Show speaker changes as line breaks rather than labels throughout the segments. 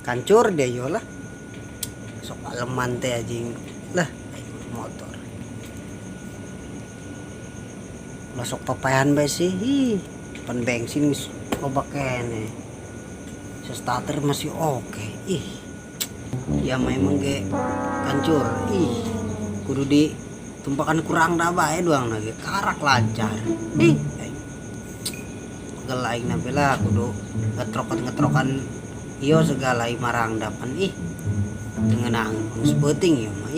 kancur dia yo lah. Sok aleman teh anjing. Lah, motor. Lah sok papayan bae sih. Pan bensin geus loba kene. Starter masih oke. Ya memang ge kancur. Kudu di tumpakan kurang dah bae doang lagi karak lancar. Segala aing nampi lah kudu ngetrokan iyo segala marang dapan tengenang sepenting ya mah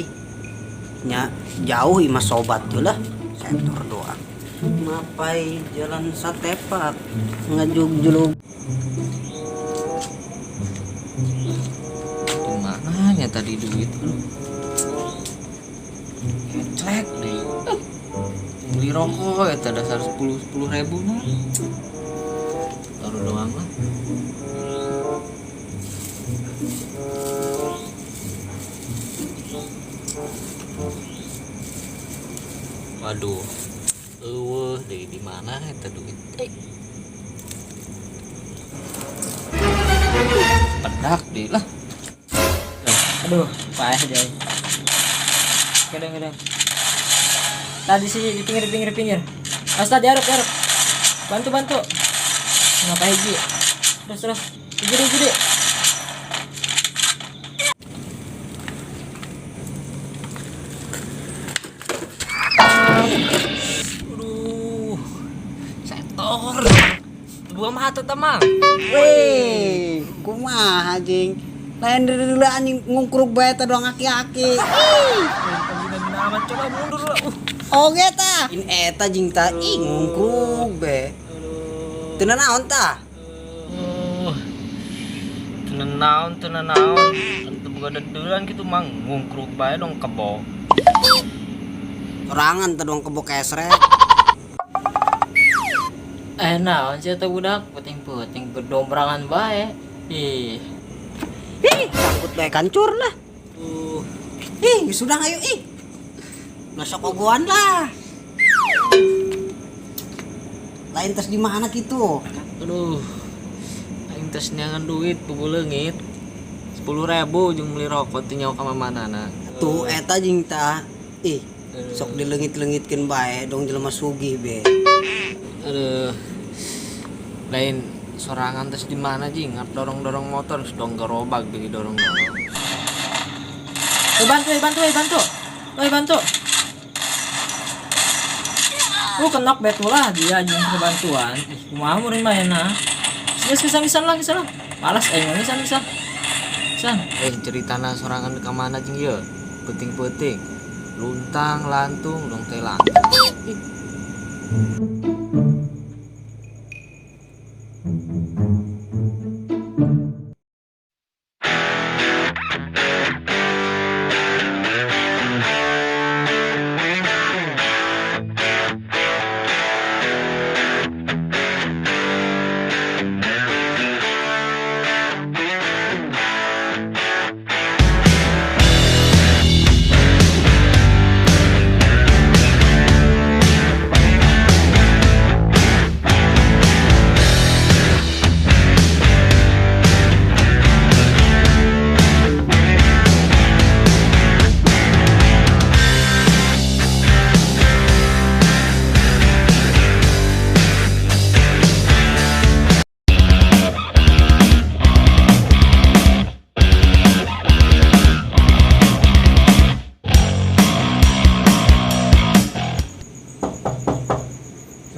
nya jauh ima sobat tuh lah sektor doang mapai jalan satepak ngajug-julug
mana ya tadi duit ngecek deh beli rokok ya dasar 10.000 mah taruh doang lah. Waduh, dari di mana eta duit? Pedak deh lah.
Aduh, payah deh. Kadang-kadang. Tadi sih di pinggir. Ustaz diarep. Bantu. Ngapain Ji? Terus. Gede.
Aduh, setor. Dua mata tamang.
weh kumaha anjing lain dulu anjing ngungkruk bae teh doang aki-aki
Gina amat coba mundur lah.
oge tah in eta jing tah ngungkruk bae teu naon tah
Tenan naon. Ente boga dedelan kitu mang ngungkruk bae dong kebo.
sorangan teh doang kebo kesrek
Naon sih eta budak penting berdombrangan bae.
sangkut bae kancur lah sudah ayo masuk ogoan lah lain tes di mana gitu
Aduh, aing tes neangan duit puguleungit 10.000 jeung beli rokok teh nyawa ka manana.
tuh eta jing tah sok dileungit-leungitkeun bae dong jelema sugih be
Aduh, lain sorangan tes di mana jing dorong motor dong gerobak jadi dorong.
Bantu. Lu kenok betulah dia anjing kebantuan. Kumaha mun maena. Geus lah. Malas ngisan.
Ceritana sorangan ka mana jing ieu? Penting. Luntang lantung dong teh lantung.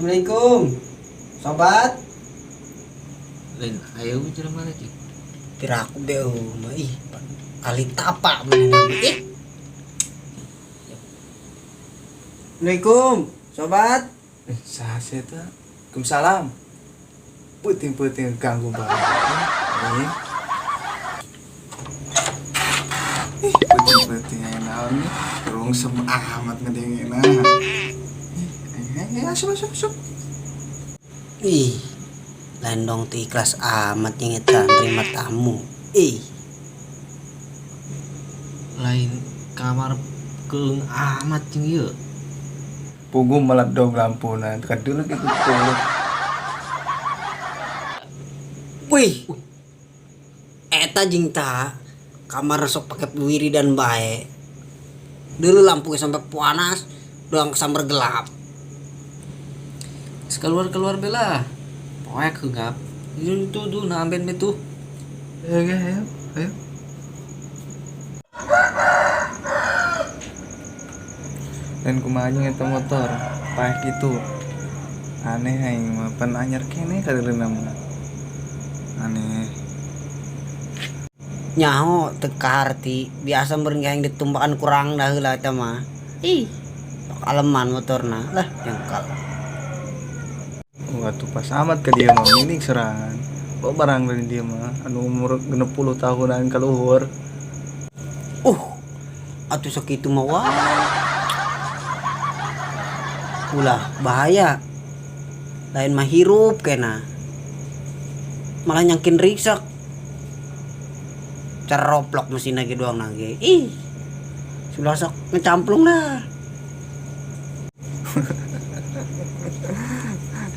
Assalamualaikum sobat
Lain ayo bicara mana jing?
piraku be mah kali tapak mana Assalamualaikum sobat
Sahase eta. Waalaikumsalam. Puting ganggu banget. Puting naon nih? Terung amat ngedengena. Masuk.
lain dong teu ikhlas amat yang eta nerima tamu
Lain kamar keung amat jing ieu.
Punggung meledong lampunan. Tekan dulu gitu tuh.
eta eta jing ta kamar sok pakai wiridan bae. Dulu lampu sampai panas, doang sambar gelap.
Keluar bela. Pokoknya kegap. Itu tuh namben betu.
Ayo, ayo, ayo. Dan kumanya itu motor, pakai gitu. Aneh aing mah pan anyar kene kadeurna mah. Aneh.
Nyaho teka arti biasa meureun yang ditumbakan kurang dah heula eta mah. Ih, aleman motorna lah jengkal.
Waktu pas amat ke dia mah minik serangan. Bawa barang dari dia mah anu umur 60 tahunan kaluhur.
Atuh sakitu mah wah. Ulah bahaya. Lain mah hirup kena. Malah nyangkin riksak. Ceroplok mesin lagi doang nage. Ih. Sudah sok ngecamplung dah.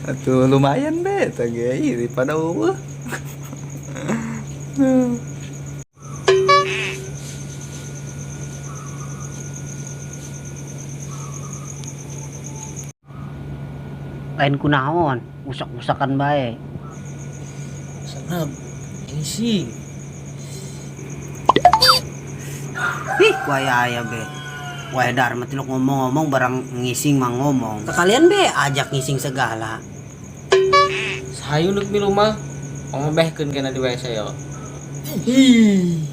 Atuh lumayan be tage daripada eueuh.
Lain kunaon, usak-usakan bae.
Senap. Ini sih.
Ih, kuaya be. Wae dar mah tiluk ngomong-ngomong barang ngising mah ngomong. Sekalian be ajak ngising segala.
Sayu nuk milu mah. Ngomong behkeun kena di WC yo.
Ih.